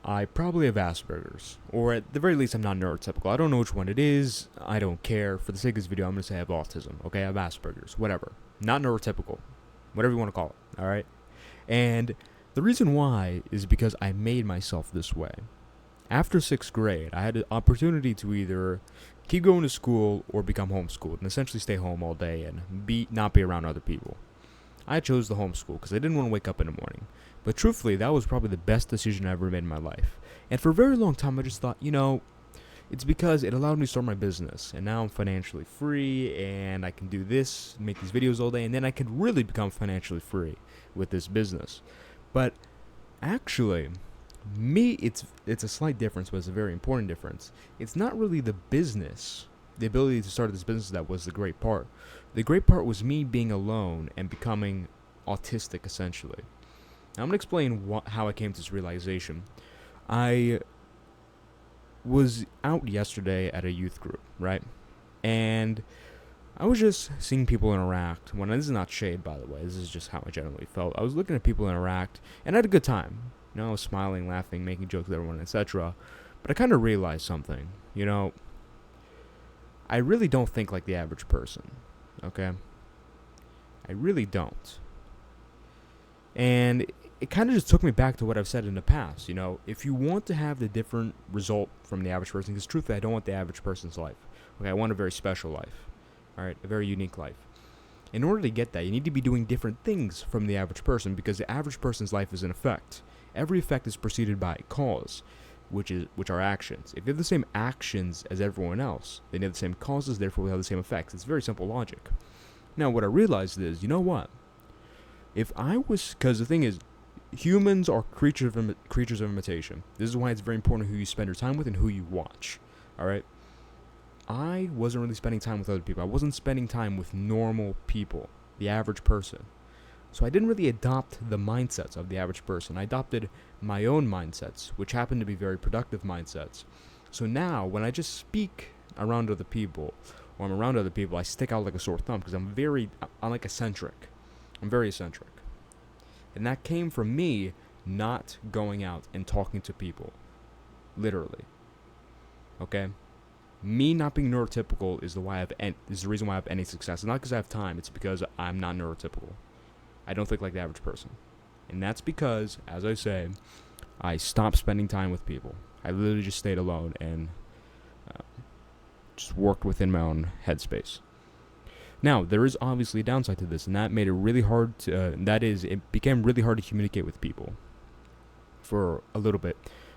I probably have Asperger's, or at the very least, I'm not neurotypical. I don't know which one it is. I don't care. For the sake of this video, I'm going to say I have autism. Okay, I have Asperger's. Whatever. Not neurotypical. Whatever you want to call it. All right? And the reason why is because I made myself this way. After 6th grade, I had the opportunity to either keep going to school or become homeschooled and essentially stay home all day and not be around other people. I chose the homeschool because I didn't want to wake up in the morning. But truthfully, that was probably the best decision I ever made in my life. And for a very long time, I just thought, it's because it allowed me to start my business. And now I'm financially free, and I can do this, make these videos all day, and then I could really become financially free with this business. But actually, it's a slight difference, but it's a very important difference. It's not really the business, the ability to start this business that was the great part. The great part was me being alone and becoming autistic, essentially. Now, I'm going to explain how I came to this realization. I was out yesterday at a youth group, right? And I was just seeing people interact. This is not shade, by the way. This is just how I generally felt. I was looking at people interact, and I had a good time. I was smiling, laughing, making jokes with everyone, etc. But I kind of realized something. I really don't think like the average person, okay? I really don't. And it kind of just took me back to what I've said in the past. If you want to have the different result from the average person, because truthfully, I don't want the average person's life. Okay, I want a very special life. All right, a very unique life. In order to get that, you need to be doing different things from the average person, because the average person's life is an effect. Every effect is preceded by a cause, which are actions. If you have the same actions as everyone else, then you have the same causes, therefore we have the same effects. It's very simple logic. Now, what I realized is, you know what? Because the thing is, humans are creatures of imitation. This is why it's very important who you spend your time with and who you watch. All right? I wasn't really spending time with other people. I wasn't spending time with normal people, the average person. So I didn't really adopt the mindsets of the average person. I adopted my own mindsets, which happened to be very productive mindsets. So now, when I just speak around other people, or I'm around other people, I stick out like a sore thumb, because I'm like eccentric. I'm very eccentric. And that came from me not going out and talking to people. Literally. Okay? Me not being neurotypical is the reason why I have any success. It's not because I have time. It's because I'm not neurotypical. I don't think like the average person. And that's because, as I say, I stopped spending time with people. I literally just stayed alone and just worked within my own headspace. Now, there is obviously a downside to this, and that made it really hard it became really hard to communicate with people for a little bit.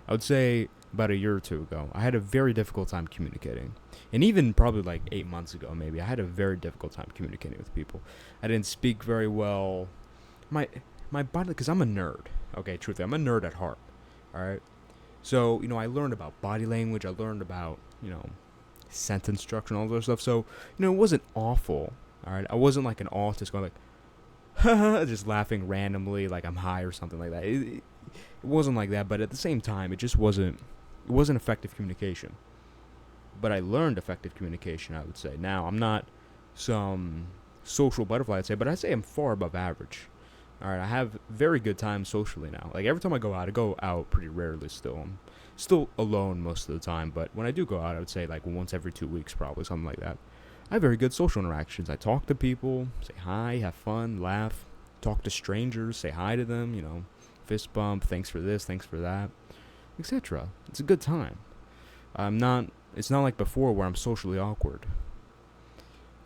I would say about a year or two ago, I had a very difficult time communicating. And even probably like 8 months ago, maybe, I had a very difficult time communicating with people. I didn't speak very well. My body, because I'm a nerd. Okay, truthfully, I'm a nerd at heart. All right? So, I learned about body language. I learned about, sentence structure and all those stuff. So, it wasn't awful. All right? I wasn't like an autist going like, just laughing randomly like I'm high or something like that. It wasn't like that, but at the same time, it wasn't effective communication. But I learned effective communication, I would say. Now, I'm not some social butterfly, I'd say, but I'd say I'm far above average. All right, I have very good time socially now. Like, every time I go out pretty rarely still. I'm still alone most of the time, but when I do go out, I would say like once every 2 weeks, probably, something like that. I have very good social interactions. I talk to people, say hi, have fun, laugh, talk to strangers, say hi to them, fist bump, thanks for this, thanks for that, etc. It's a good time. It's not like before where I'm socially awkward.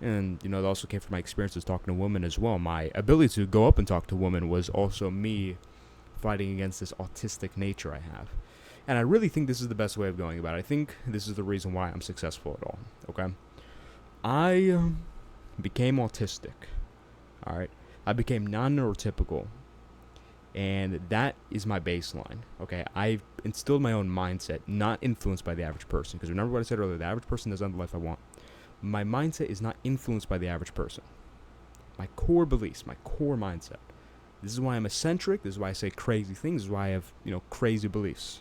And, it also came from my experiences talking to women as well. My ability to go up and talk to women was also me fighting against this autistic nature I have. And I really think this is the best way of going about it. I think this is the reason why I'm successful at all, okay? I became autistic, all right? I became non-neurotypical, and that is my baseline, okay? I've instilled my own mindset, not influenced by the average person, because remember what I said earlier, the average person doesn't have the life I want. My mindset is not influenced by the average person. My core beliefs, my core mindset. This is why I'm eccentric, this is why I say crazy things, this is why I have, crazy beliefs.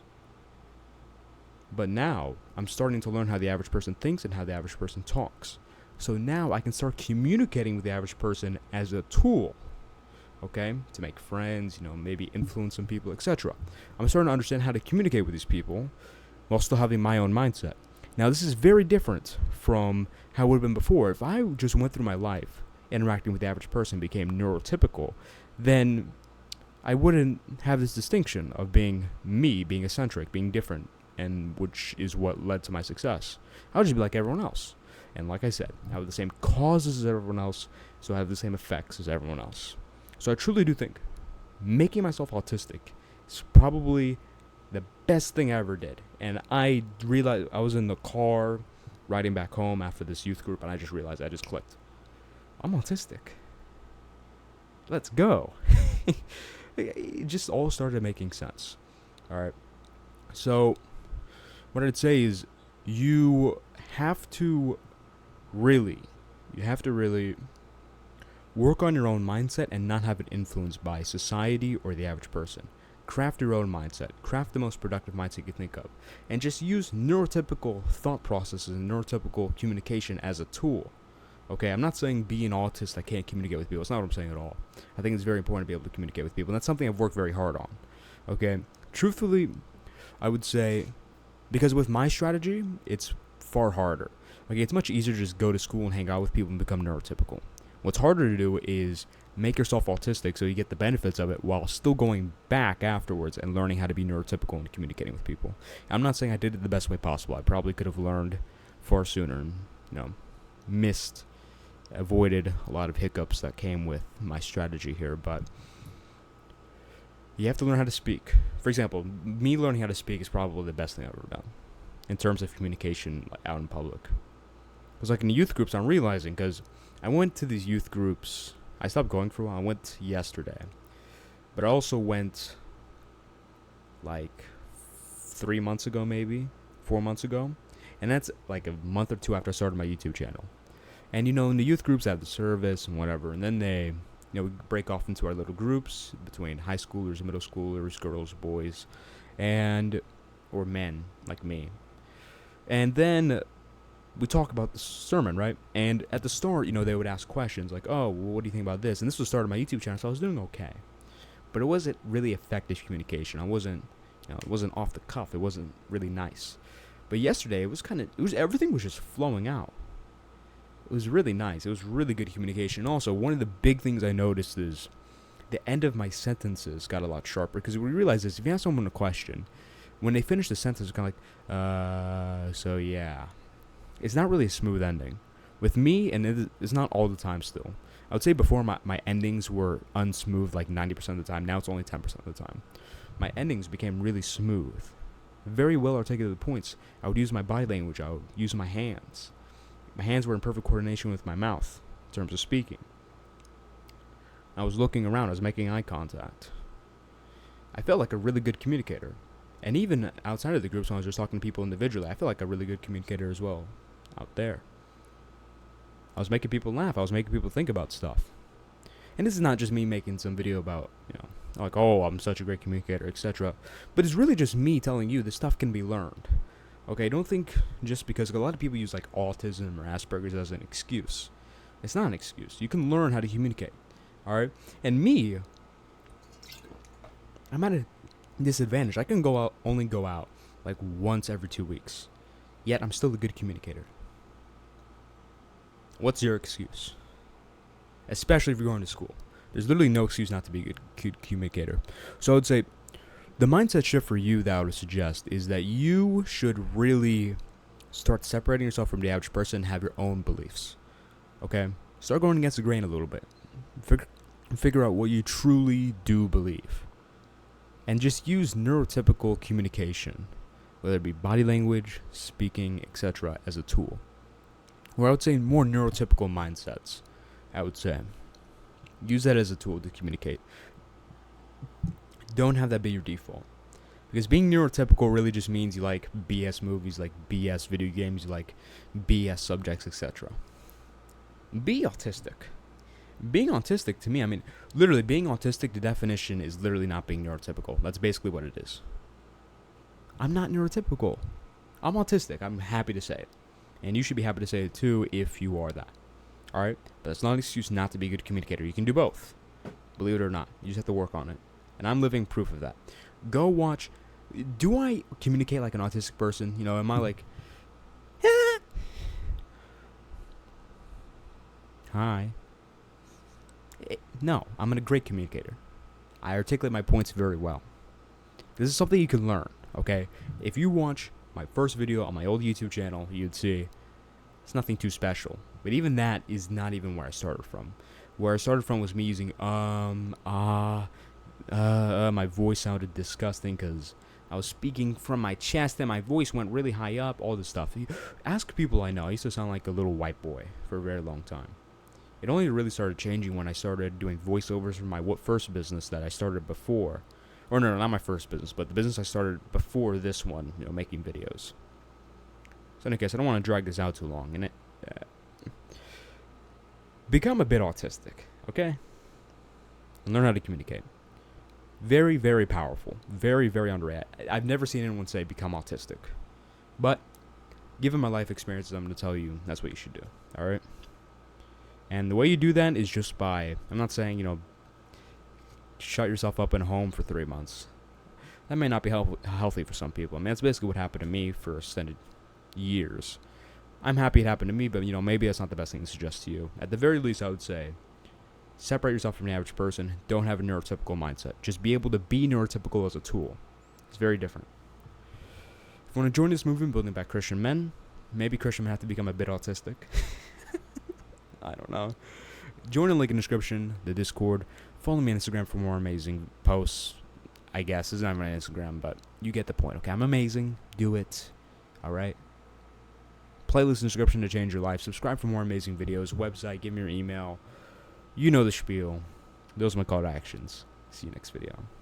But now, I'm starting to learn how the average person thinks and how the average person talks. So now I can start communicating with the average person as a tool. okay, to make friends, maybe influence some people, etc. I'm starting to understand how to communicate with these people while still having my own mindset. Now, this is very different from how it would have been before. If I just went through my life interacting with the average person, became neurotypical, then I wouldn't have this distinction of being me, being eccentric, being different, and which is what led to my success. I would just be like everyone else. And like I said, I have the same causes as everyone else, so I have the same effects as everyone else. So I truly do think making myself autistic is probably the best thing I ever did. And I realized, I was in the car riding back home after this youth group, and I just realized, I just clicked. I'm autistic. Let's go. It just all started making sense. All right. So what I'd say is you have to really work on your own mindset and not have it influenced by society or the average person. Craft your own mindset. Craft the most productive mindset you can think of. And just use neurotypical thought processes and neurotypical communication as a tool. Okay, I'm not saying be an autist that can't communicate with people. That's not what I'm saying at all. I think it's very important to be able to communicate with people. And that's something I've worked very hard on. Okay, truthfully, I would say, because with my strategy, it's far harder. Okay, it's much easier to just go to school and hang out with people and become neurotypical. What's harder to do is make yourself autistic so you get the benefits of it while still going back afterwards and learning how to be neurotypical and communicating with people. I'm not saying I did it the best way possible. I probably could have learned far sooner and, avoided a lot of hiccups that came with my strategy here, but you have to learn how to speak. For example, me learning how to speak is probably the best thing I've ever done in terms of communication out in public. Because like in youth groups, I'm realizing, because I went to these youth groups, I stopped going for a while. I went yesterday, but I also went like 3 months ago, maybe 4 months ago, and that's like a month or two after I started my YouTube channel. And in the youth groups, I have the service and whatever, and then they, we break off into our little groups between high schoolers, middle schoolers, girls, boys, or men like me. And then we talk about the sermon, right? And at the start, they would ask questions like, oh, well, what do you think about this? And this was the start of my YouTube channel, so I was doing okay. But it wasn't really effective communication. It wasn't off the cuff. It wasn't really nice. But yesterday, everything was just flowing out. It was really nice. It was really good communication. And also, one of the big things I noticed is the end of my sentences got a lot sharper. Because we realized this, if you ask someone a question, when they finish the sentence, it's kind of like, so yeah. It's not really a smooth ending. With me, and it's not all the time still. I would say before my endings were unsmooth like 90% of the time. Now it's only 10% of the time. My endings became really smooth. Very well articulated points. I would use my body language. I would use my hands. My hands were in perfect coordination with my mouth in terms of speaking. I was looking around. I was making eye contact. I felt like a really good communicator. And even outside of the groups, when I was just talking to people individually, I felt like a really good communicator as well out there. I was making people laugh. I was making people think about stuff. And this is not just me making some video about, like, oh, I'm such a great communicator, etc. But it's really just me telling you this stuff can be learned. Okay, don't think just because a lot of people use like autism or Asperger's as an excuse. It's not an excuse. You can learn how to communicate. All right? And me, I'm at a disadvantage. I can only go out like once every 2 weeks. Yet I'm still a good communicator. What's your excuse? Especially if you're going to school. There's literally no excuse not to be a good communicator. So I would say the mindset shift for you that I would suggest is that you should really start separating yourself from the average person and have your own beliefs. Okay? Start going against the grain a little bit. Figure out what you truly do believe. And just use neurotypical communication, whether it be body language, speaking, etc., as a tool. Or I would say more neurotypical mindsets, I would say. Use that as a tool to communicate. Don't have that be your default. Because being neurotypical really just means you like BS movies, like BS video games, you like BS subjects, etc. Be autistic. Being autistic, to me, literally being autistic, the definition is literally not being neurotypical. That's basically what it is. I'm not neurotypical. I'm autistic. I'm happy to say it. And you should be happy to say it too if you are that. Alright? But that's not an excuse not to be a good communicator. You can do both. Believe it or not. You just have to work on it. And I'm living proof of that. Go watch. Do I communicate like an autistic person? You know, am I like, hi? No, I'm a great communicator. I articulate my points very well. This is something you can learn, okay? If you watch my first video on my old YouTube channel, you'd see it's nothing too special. But even that is not even where I started from. Where I started from was me using my voice sounded disgusting because I was speaking from my chest and my voice went really high up, all this stuff. Ask people I know. I used to sound like a little white boy for a very long time. It only really started changing when I started doing voiceovers for my first business that I started before. Or no, not my first business, but the business I started before this one, you know, making videos. So in any case, I don't want to drag this out too long. And become a bit autistic, okay? And learn how to communicate. Very, very powerful. Very, very underrated. I've never seen anyone say become autistic. But given my life experiences, I'm going to tell you that's what you should do, all right? And the way you do that is just by, I'm not saying, you know, shut yourself up in a home for 3 months. That may not be healthy for some people. I mean, that's basically what happened to me for extended years. I'm happy it happened to me, but, you know, maybe that's not the best thing to suggest to you. At the very least, I would say, separate yourself from the average person. Don't have a neurotypical mindset. Just be able to be neurotypical as a tool. It's very different. If you want to join this movement, building back Christian men, maybe Christian men have to become a bit autistic. I don't know. Join the link in the description, the Discord. Follow me on Instagram for more amazing posts. I guess it's not my Instagram, but you get the point. Okay, I'm amazing. Do it. All right. Playlist in the description to change your life. Subscribe for more amazing videos. Website. Give me your email. You know the spiel. Those are my call to actions. See you next video.